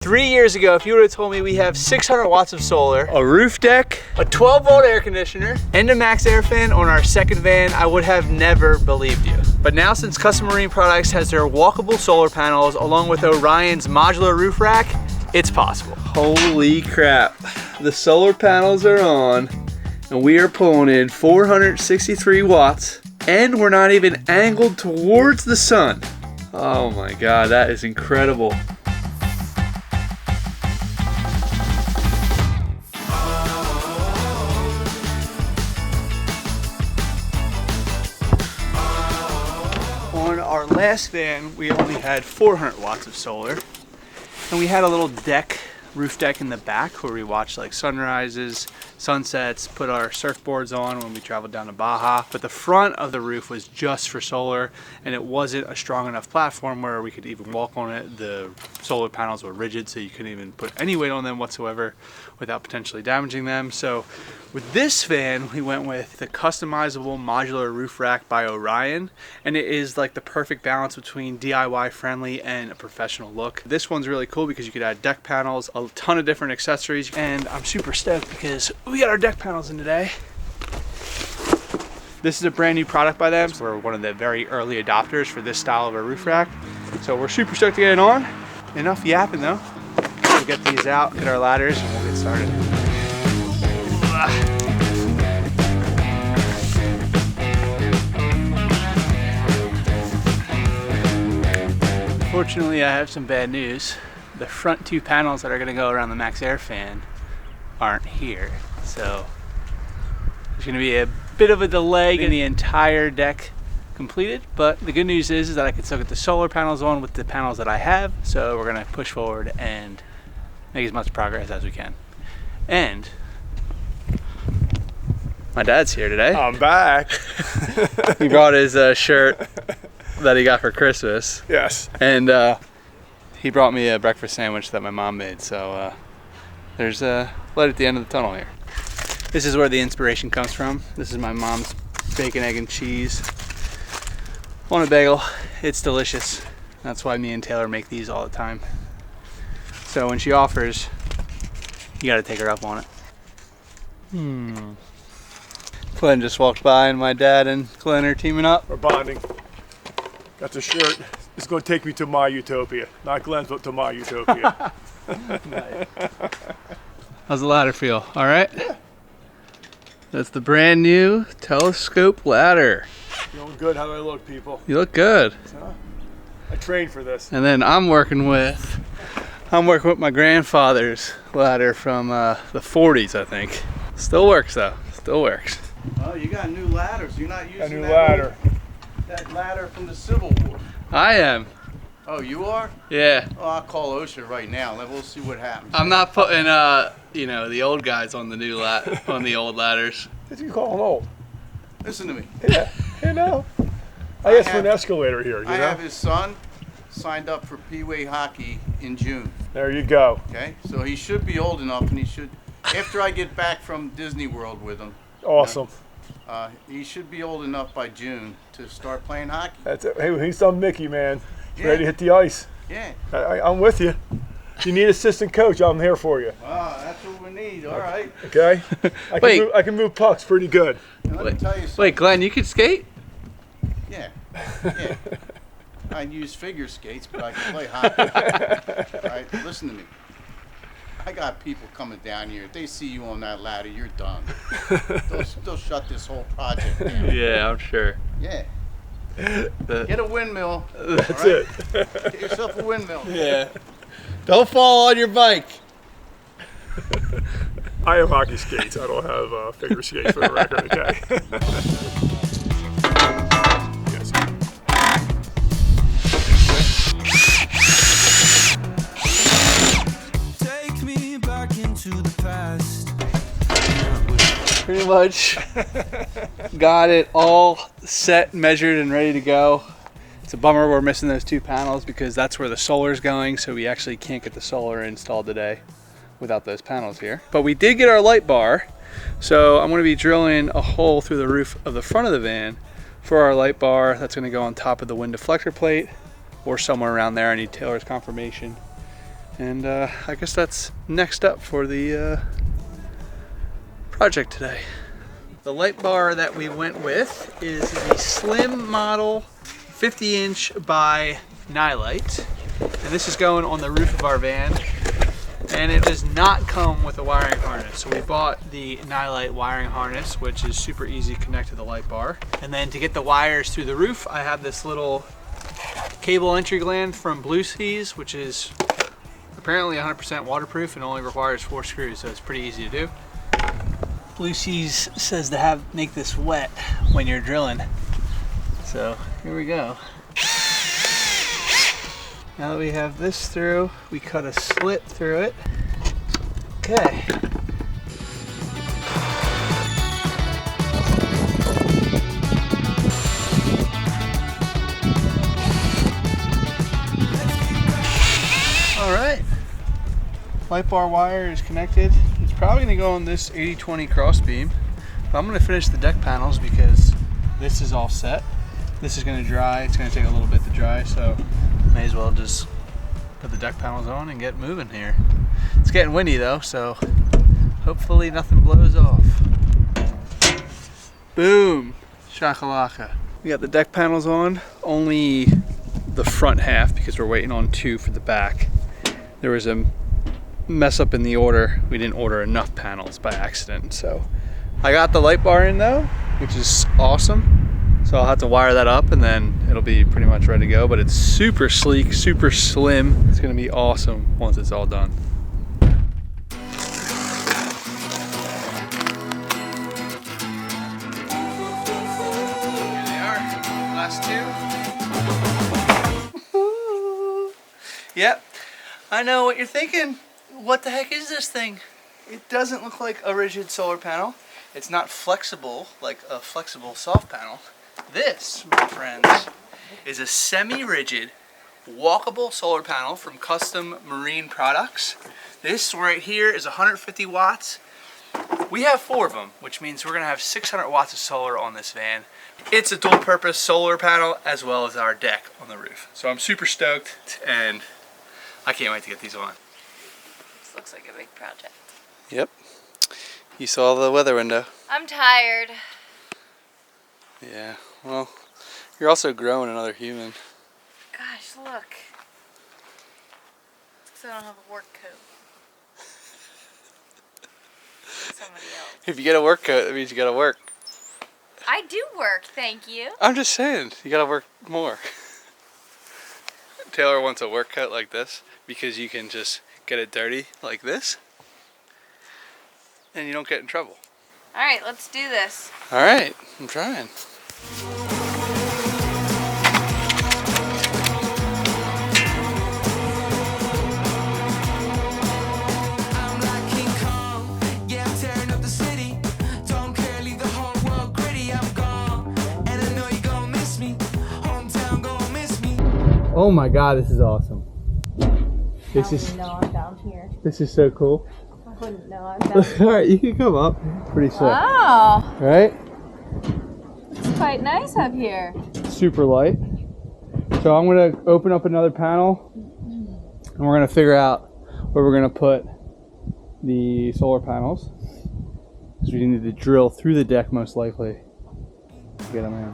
3 years ago, if you would have told me we have 600 watts of solar, a roof deck, a 12-volt air conditioner, and a Maxxair fan on our second van, I would have never believed you. But now, since Custom Marine Products has their walkable solar panels along with Orion's modular roof rack, it's possible. Holy crap. The solar panels are on and we are pulling in 463 watts and we're not even angled towards the sun. Oh my God, that is incredible. On our last van, we only had 400 watts of solar. And we had a little deck, roof deck in the back where we watched like sunrises, sunsets, put our surfboards on when we traveled down to Baja. But the front of the roof was just for solar and it wasn't a strong enough platform where we could even walk on it. The solar panels were rigid, so you couldn't even put any weight on them whatsoever without potentially damaging them. So with this van, we went with the customizable modular roof rack by Orion, and it is like the perfect balance between DIY friendly and a professional look. This one's really cool because you could add deck panels, a ton of different accessories, and I'm super stoked because we got our deck panels in today. This is a brand new product by them. We're one of the very early adopters for this style of a roof rack. So we're super stoked to get it on. Enough yapping though. We'll get these out, get our ladders, and we'll get started. Fortunately, I have some bad news. The front two panels that are gonna go around the Maxxair Fan aren't here. So there's gonna be a bit of a delay getting the entire deck completed, but the good news is that I can still get the solar panels on with the panels that I have. So we're gonna push forward and make as much progress as we can. And my dad's here today. I'm back. He brought his shirt that he got for Christmas. Yes. And he brought me a breakfast sandwich that my mom made. So there's a light at the end of the tunnel here. This is where the inspiration comes from. This is my mom's bacon, egg, and cheese on a bagel. It's delicious. That's why me and Taylor make these all the time. So when she offers, you gotta take her up on it. Glenn just walked by and my dad and Glenn are teaming up. We're bonding. Got the shirt. It's going to take me to my utopia. Not Glenn's, but to my utopia. Nice. How's the ladder feel? All right? Yeah. That's the brand new telescope ladder. Feeling good. How do I look, people? You look good. I trained for this. And then I'm working with my grandfather's ladder from the 40s, I think. Still works though. Still works. Oh, you got new ladders. You're not using A new ladder. That ladder from the Civil War. I am. Oh, you are? Yeah. Oh, I'll call OSHA right now. Then we'll see what happens. I'm not putting the old guys on the new on the old ladders. What do you call them old? Listen to me. Yeah. You know. I asked for an escalator here. I have his son signed up for Peewee hockey in June. There you go. Okay, so he should be old enough, and he should. After I get back from Disney World with him. Awesome. He should be old enough by June to start playing hockey. That's it. Hey, he's on Mickey, man. He's Yeah. ready to hit the ice. Yeah. I'm with you. If you need assistant coach, I'm here for you. That's what we need. All right. Okay? I can move pucks pretty good. Now, let me tell you something. Wait, Glenn, you can skate? Yeah. Yeah. I use figure skates, but I can play hockey. All right, listen to me. I got people coming down here. If they see you on that ladder, you're done. They'll shut this whole project down. Yeah, I'm sure. Yeah. Get a windmill. That's it. Get yourself a windmill. Yeah. Don't fall on your bike. I have hockey skates. I don't have figure skates for the record, okay? Yes. Take me back into the past. Pretty much got it all set, measured, and ready to go. It's a bummer we're missing those two panels because that's where the solar's going, so we actually can't get the solar installed today without those panels here. But we did get our light bar, so I'm going to be drilling a hole through the roof of the front of the van for our light bar. That's going to go on top of the wind deflector plate or somewhere around there. I need Taylor's confirmation. And I guess that's next up for the project today. The light bar that we went with is the slim model 50-inch by Nylite. And this is going on the roof of our van. And it does not come with a wiring harness. So we bought the Nylite wiring harness, which is super easy to connect to the light bar. And then to get the wires through the roof, I have this little cable entry gland from Blue Seas, which is apparently 100% waterproof and only requires 4 screws, so it's pretty easy to do. Blue Seas says to make this wet when you're drilling. So here we go. Now that we have this through, we cut a slit through it. Okay. All right. Light bar wire is connected. It's probably gonna go on this 80/20 cross beam. But I'm gonna finish the deck panels because this is all set. This is gonna dry. It's gonna take a little bit to dry, so may as well just put the deck panels on and get moving here. It's getting windy though, so hopefully nothing blows off. Boom, shakalaka. We got the deck panels on, only the front half because we're waiting on 2 for the back. There was a mess up in the order. We didn't order enough panels by accident, so I got the light bar in though, which is awesome. So I'll have to wire that up and then it'll be pretty much ready to go, but it's super sleek, super slim. It's gonna be awesome once it's all done. Here they are, last 2. Yep, I know what you're thinking. What the heck is this thing? It doesn't look like a rigid solar panel. It's not flexible like a flexible soft panel. This, my friends, is a semi-rigid walkable solar panel from Custom Marine Products. This right here is 150 watts. We have 4 of them, which means we're gonna have 600 watts of solar on this van. It's a dual purpose solar panel as well as our deck on the roof. So I'm super stoked and I can't wait to get these on. This looks like a big project. Yep. You saw the weather window. I'm tired. Yeah, well, you're also growing another human. Gosh, look. Because I don't have a work coat. Somebody else. If you get a work coat, that means you gotta work. I do work, thank you. I'm just saying, you gotta work more. Taylor wants a work coat like this because you can just get it dirty like this and you don't get in trouble. Alright, let's do this. Alright, I'm trying. I'm like King Kong, yeah, I'm tearing up the city. Don't care, leave the whole world gritty. I'm gone, and I know you gon' miss me. Hometown gon' miss me. Oh my god, this is awesome. This No, I'm down here. This is so cool. I wouldn't know I'm down here. Alright, you can come up. Pretty sick. Wow, Right? it's quite nice up here. Super light. So I'm gonna open up another panel and we're gonna figure out where we're gonna put the solar panels. Because we need to drill through the deck most likely to get them in.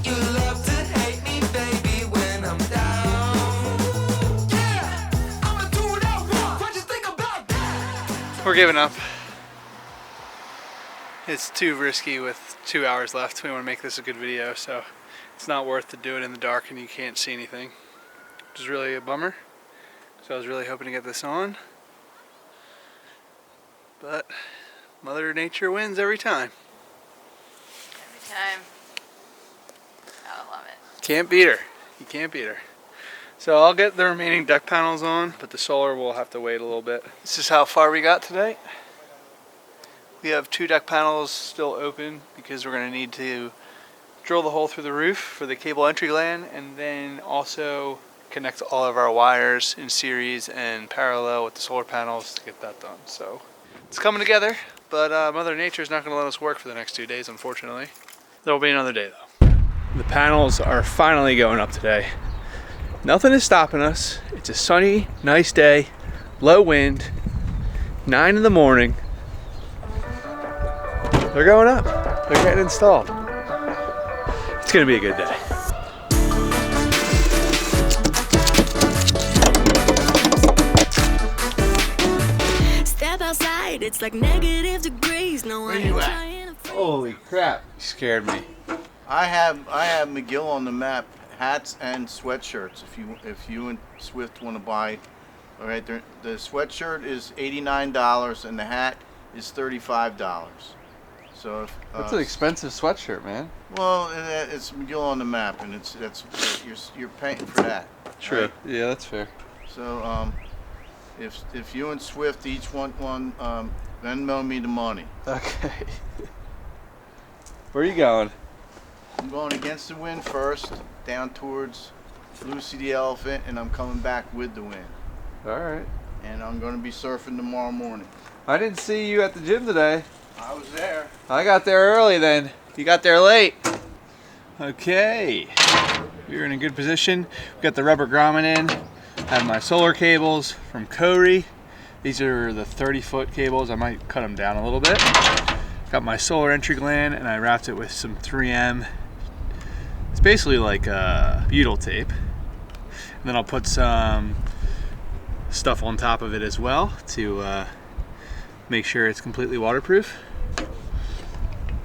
You love to hate me, baby, when I'm down. Yeah, I'ma do what I want. What you think about that? We're giving up. It's too risky with 2 hours left. We want to make this a good video, so it's not worth to do it in the dark and you can't see anything, which is really a bummer. So I was really hoping to get this on, but Mother Nature wins every time. Every time. I love it. Can't beat her. You can't beat her. So I'll get the remaining deck panels on, but the solar will have to wait a little bit. This is how far we got today. We have 2 deck panels still open because we're going to need to drill the hole through the roof for the cable entry gland and then also connect all of our wires in series and parallel with the solar panels to get that done. So it's coming together, but Mother Nature is not going to let us work for the next 2 days, unfortunately. There will be another day though. The panels are finally going up today. Nothing is stopping us. It's a sunny, nice day, low wind, 9 in the morning. They're going up. They're getting installed. It's gonna be a good day. Step outside, it's like negative degrees. No, Where I you ain't at? trying to Holy crap. You scared me. I have McGill on the map, hats and sweatshirts. If you and Swift want to buy, all right, the sweatshirt is $89 and the hat is $35. So if, That's an expensive sweatshirt, man. well, it's McGill on the map, and you're paying for that. True. Right? Yeah, that's fair. So if you and Swift each want one, Venmo me the money. Okay. Where are you going? I'm going against the wind first, down towards Lucy the Elephant, and I'm coming back with the wind. All right. And I'm going to be surfing tomorrow morning. I didn't see you at the gym today. I was there. I got there early then. You got there late. Okay. We're in a good position. We got the rubber grommet in. I have my solar cables from Corey. These are the 30-foot cables. I might cut them down a little bit. Got my solar entry gland, and I wrapped it with some 3M. It's basically like butyl tape. And then I'll put some stuff on top of it as well to make sure it's completely waterproof.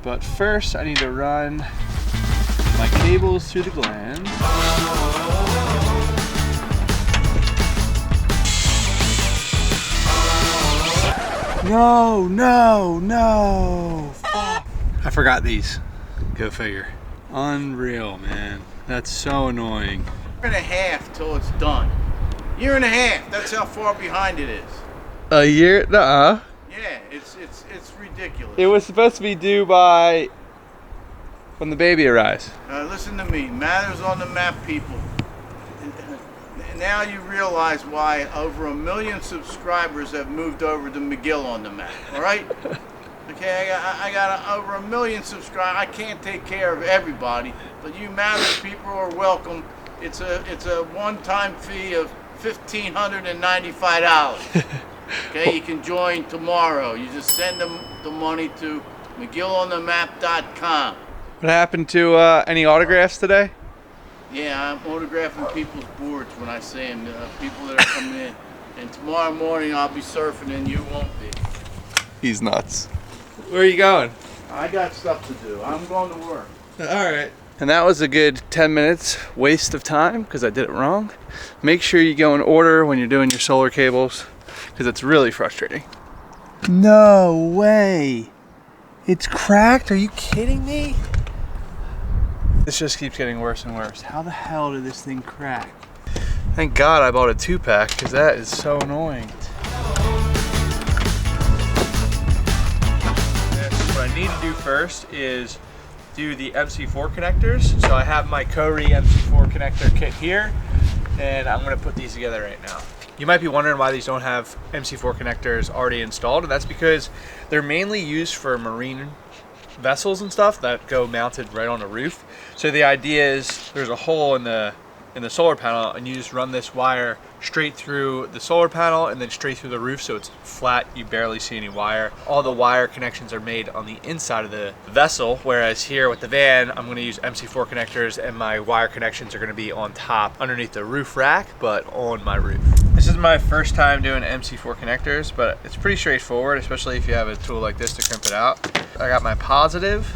But first I need to run my cables through the gland. No, no, no. Fuck. I forgot these. Go figure. Unreal, man. That's so annoying. Year and a half till it's done. Year and a half. That's how far behind it is. A year? Nuh-uh. Yeah, it's ridiculous. It was supposed to be due by when the baby arrives. Listen to me. Matters on the map, people. Now you realize why over 1 million subscribers have moved over to McGill on the map. All right? Okay, I got over 1 million subscribers. I can't take care of everybody, but you Matters people are welcome. It's a one-time fee of $1,595. Okay, you can join tomorrow. You just send them the money to McGillonthemap.com. What happened to any autographs today? Yeah, I'm autographing people's boards when I see them, people that are coming in. And tomorrow morning I'll be surfing and you won't be. He's nuts. Where are you going? I got stuff to do. I'm going to work. All right. And that was a good 10 minutes waste of time because I did it wrong. Make sure you go in order when you're doing your solar cables because it's really frustrating. No way. It's cracked? Are you kidding me? This just keeps getting worse and worse. How the hell did this thing crack? Thank God I bought a 2-pack because that is so annoying. What I need to do first is do the MC4 connectors. So I have my Corey MC4 connector kit here, and I'm gonna put these together right now. You might be wondering why these don't have MC4 connectors already installed, and that's because they're mainly used for marine vessels and stuff that go mounted right on the roof. So the idea is there's a hole in the solar panel, and you just run this wire straight through the solar panel and then straight through the roof, so it's flat, you barely see any wire. All the wire connections are made on the inside of the vessel, whereas here with the van I'm going to use MC4 connectors, and my wire connections are going to be on top underneath the roof rack but on my roof. This is my first time doing MC4 connectors, but it's pretty straightforward, especially if you have a tool like this to crimp it out. I got my positive,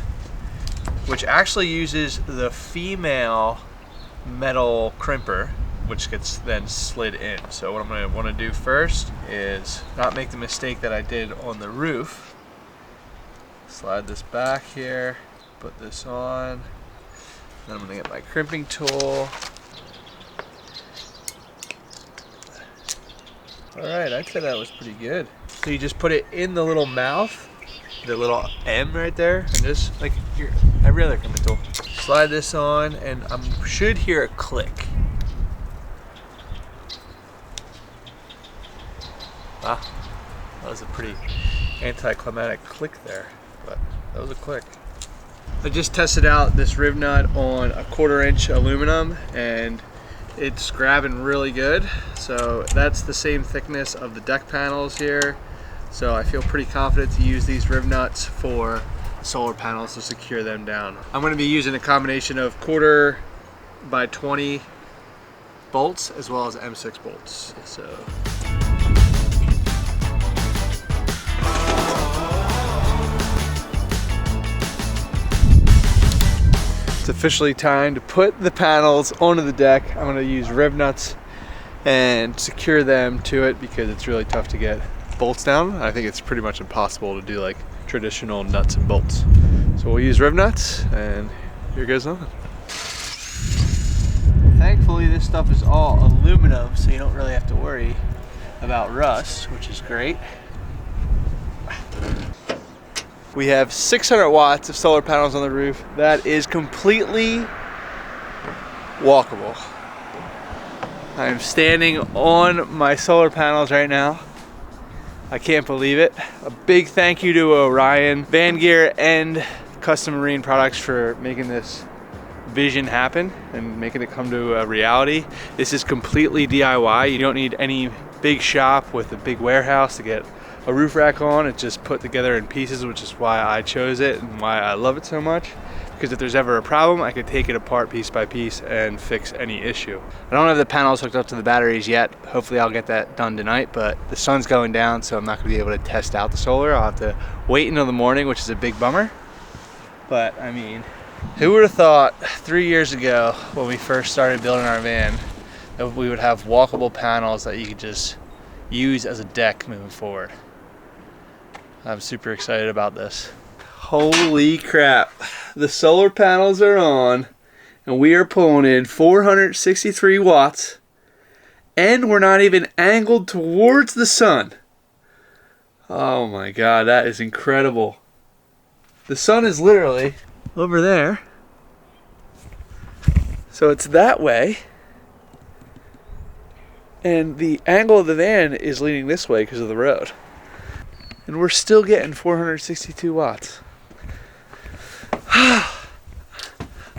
which actually uses the female metal crimper, which gets then slid in. So what I'm going to want to do first is not make the mistake that I did on the roof. Slide this back here, put this on, then I'm going to get my crimping tool. Alright, I'd say that was pretty good. So you just put it in the little mouth, the little M right there, and just like every other crimping tool. Slide this on, and I should hear a click. Wow, that was a pretty anticlimactic click there, but that was a click. I just tested out this rib nut on a 1/4 inch aluminum, and it's grabbing really good. So that's the same thickness of the deck panels here. So I feel pretty confident to use these rib nuts for solar panels to secure them down. I'm going to be using a combination of 1/4 by 20 bolts as well as M6 bolts. So it's officially time to put the panels onto the deck. I'm going to use rib nuts and secure them to it because it's really tough to get bolts down. I think it's pretty much impossible to do like traditional nuts and bolts. So we'll use rib nuts, and here goes nothing. Thankfully this stuff is all aluminum, so you don't really have to worry about rust, which is great. We have 600 watts of solar panels on the roof. That is completely walkable. I am standing on my solar panels right now. I can't believe it. A big thank you to Orion, Van Gear, and Custom Marine Products for making this vision happen and making it come to a reality. This is completely DIY. You don't need any big shop with a big warehouse to get a roof rack on. It's just put together in pieces, which is why I chose it and why I love it so much. Because if there's ever a problem, I could take it apart piece by piece and fix any issue. I don't have the panels hooked up to the batteries yet. Hopefully I'll get that done tonight, but the sun's going down, so I'm not gonna be able to test out the solar. I'll have to wait until the morning, which is a big bummer. But I mean, who would have thought 3 years ago when we first started building our van that we would have walkable panels that you could just use as a deck moving forward. I'm super excited about this. Holy crap. The solar panels are on and we are pulling in 463 watts and we're not even angled towards the sun. Oh my God, that is incredible. The sun is literally over there. So it's that way. And the angle of the van is leaning this way because of the road. And we're still getting 462 watts.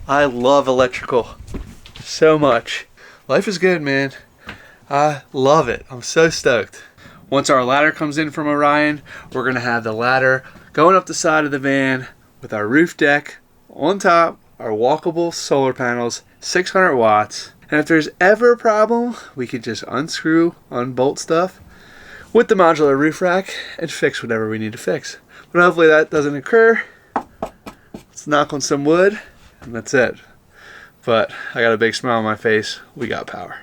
I love electrical so much. Life is good, man. I love it. I'm so stoked. Once our ladder comes in from Orion, we're gonna have the ladder going up the side of the van with our roof deck on top, our walkable solar panels, 600 watts. And if there's ever a problem, we can just unscrew, unbolt stuff with the modular roof rack and fix whatever we need to fix. But hopefully that doesn't occur. Let's knock on some wood and that's it. But I got a big smile on my face. We got power.